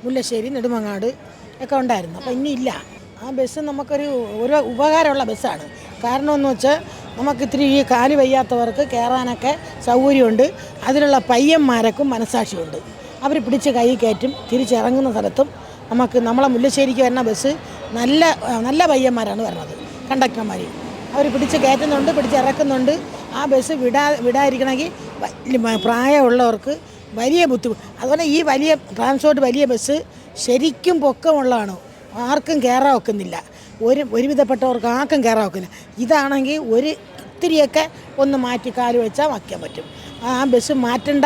മുല്ലശ്ശേരി നെടുമങ്ങാട് ഒക്കെ ഉണ്ടായിരുന്നു. അപ്പോൾ ഇനി ഇല്ല. ആ ബസ് നമുക്കൊരു ഉപകാരമുള്ള ബസ്സാണ്. കാരണം എന്ന് വെച്ചാൽ നമുക്ക് ഇത്തിരി ഈ കാല് വയ്യാത്തവർക്ക് കയറാനൊക്കെ സൗകര്യമുണ്ട്. അതിലുള്ള പയ്യന്മാരൊക്കെ മനസ്സാക്ഷിയുണ്ട്. അവർ പിടിച്ച് കൈ കയറ്റും. തിരിച്ചിറങ്ങുന്ന സ്ഥലത്തും നമ്മളെ മുല്ലശ്ശേരിക്ക് വരുന്ന ബസ് നല്ല നല്ല പയ്യന്മാരാണ് വരുന്നത്. കണ്ടക്ടർമാർ അവർ പിടിച്ച് കയറ്റുന്നുണ്ട്, പിടിച്ചിറക്കുന്നുണ്ട്. ആ ബസ് വിടാതിരിക്കണമെങ്കിൽ പ്രായമുള്ളവർക്ക് വലിയ ബുദ്ധിമുട്ട്. അതുപോലെ ഈ വലിയ ട്രാൻസ്പോർട്ട് വലിയ ബസ് ശരിക്കും പൊക്കമുള്ളതാണ്. ആർക്കും കയറാൻ ഒക്കുന്നില്ല. ഒരുവിധപ്പെട്ടവർക്ക് ആർക്കും കയറാൻ ഒക്കില്ല. ഇതാണെങ്കിൽ ഒത്തിരിയൊക്കെ ഒന്ന് മാറ്റി കാല് വെച്ചാൽ വയ്ക്കാൻ പറ്റും. ആ ബസ് മാറ്റണ്ട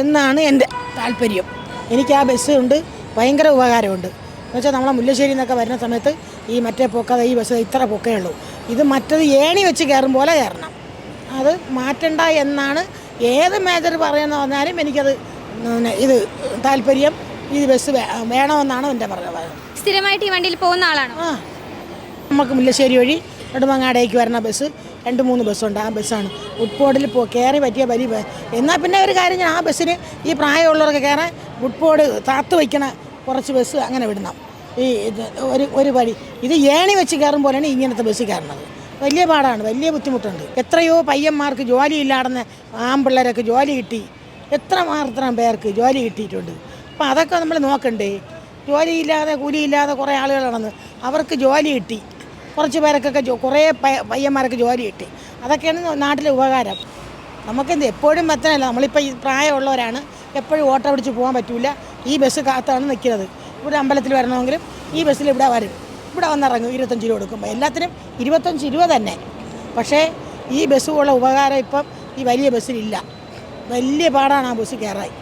എന്നാണ് എൻ്റെ താല്പര്യം. എനിക്ക് ആ ബസ് ഉണ്ട്, ഭയങ്കര ഉപകാരമുണ്ട്. എന്നുവെച്ചാൽ നമ്മളെ മുല്ലശ്ശേരി എന്നൊക്കെ വരുന്ന സമയത്ത് ഈ മറ്റേ പൊക്ക ഈ ബസ് ഇത്ര പൊക്കേ ഉള്ളൂ. ഇത് മറ്റത് ഏണി വെച്ച് കയറും പോലെ കയറണം. അത് മാറ്റണ്ട എന്നാണ് ഏത് മേജർ പറയുന്നത് പറഞ്ഞാലും എനിക്കത് ഇത് താല്പര്യം. ഈ ബസ് വേണമെന്നാണ് എൻ്റെ പറയുന്നത്. സ്ഥിരമായിട്ട് ഈ വണ്ടിയിൽ പോകുന്ന ആളാണ്. നമുക്ക് മുല്ലശ്ശേരി വഴി നെടുമങ്ങാടേക്ക് വരുന്ന ബസ് 2-3 ബസ്സുണ്ട്. ആ ബസ്സാണ് ഫുട്ബോർഡിൽ കയറി പറ്റിയ വലിയ. എന്നാൽ പിന്നെ ഒരു കാര്യം, ആ ബസ്സിന് ഈ പ്രായമുള്ളവർക്ക് കയറാൻ ഫുട്ബോർഡ് താത്ത് വയ്ക്കണ കുറച്ച് ബസ് അങ്ങനെ വിടണം. ഈ ഒരു വഴി ഇത് ഏണി വെച്ച് കയറും പോലെയാണ് ഇങ്ങനത്തെ ബസ് കയറുന്നത്. വലിയ പാടാണ്, വലിയ ബുദ്ധിമുട്ടുണ്ട്. എത്രയോ പയ്യന്മാർക്ക് ജോലിയില്ലാടുന്ന ആൺപിള്ളേരൊക്കെ ജോലി കിട്ടി. എത്രമാത്രം പേർക്ക് ജോലി കിട്ടിയിട്ടുണ്ട്. അപ്പോൾ അതൊക്കെ നമ്മൾ നോക്കണ്ടേ? ജോലിയില്ലാതെ കൂലിയില്ലാതെ കുറേ ആളുകൾ നടന്ന് അവർക്ക് ജോലി കിട്ടി. കുറച്ച് പേർക്കൊക്കെ കുറേ പയ്യന്മാർക്ക് ജോലി കിട്ടി. അതൊക്കെയാണ് നാട്ടിലെ ഉപകാരം. നമുക്കെന്ത് എപ്പോഴും എത്തണമല്ല. നമ്മളിപ്പോൾ ഈ പ്രായമുള്ളവരാണ്, എപ്പോഴും ഓട്ടോ പിടിച്ച് പോകാൻ പറ്റില്ല. ഈ ബസ് കാത്താണ് നിൽക്കുന്നത്. ഇവിടെ അമ്പലത്തിൽ വരണമെങ്കിലും ഈ ബസ്സിൽ ഇവിടെ വരും. ഇവിടെ വന്നിറങ്ങും. 25 രൂപ കൊടുക്കുമ്പോൾ എല്ലാത്തിനും 25 രൂപ തന്നെ. പക്ഷേ ഈ ബസ്സുള്ള ഉപകാരം ഇപ്പം ഈ വലിയ ബസ്സിലില്ല. വലിയ പാടാണ് ആ ബസ് കയറാൻ.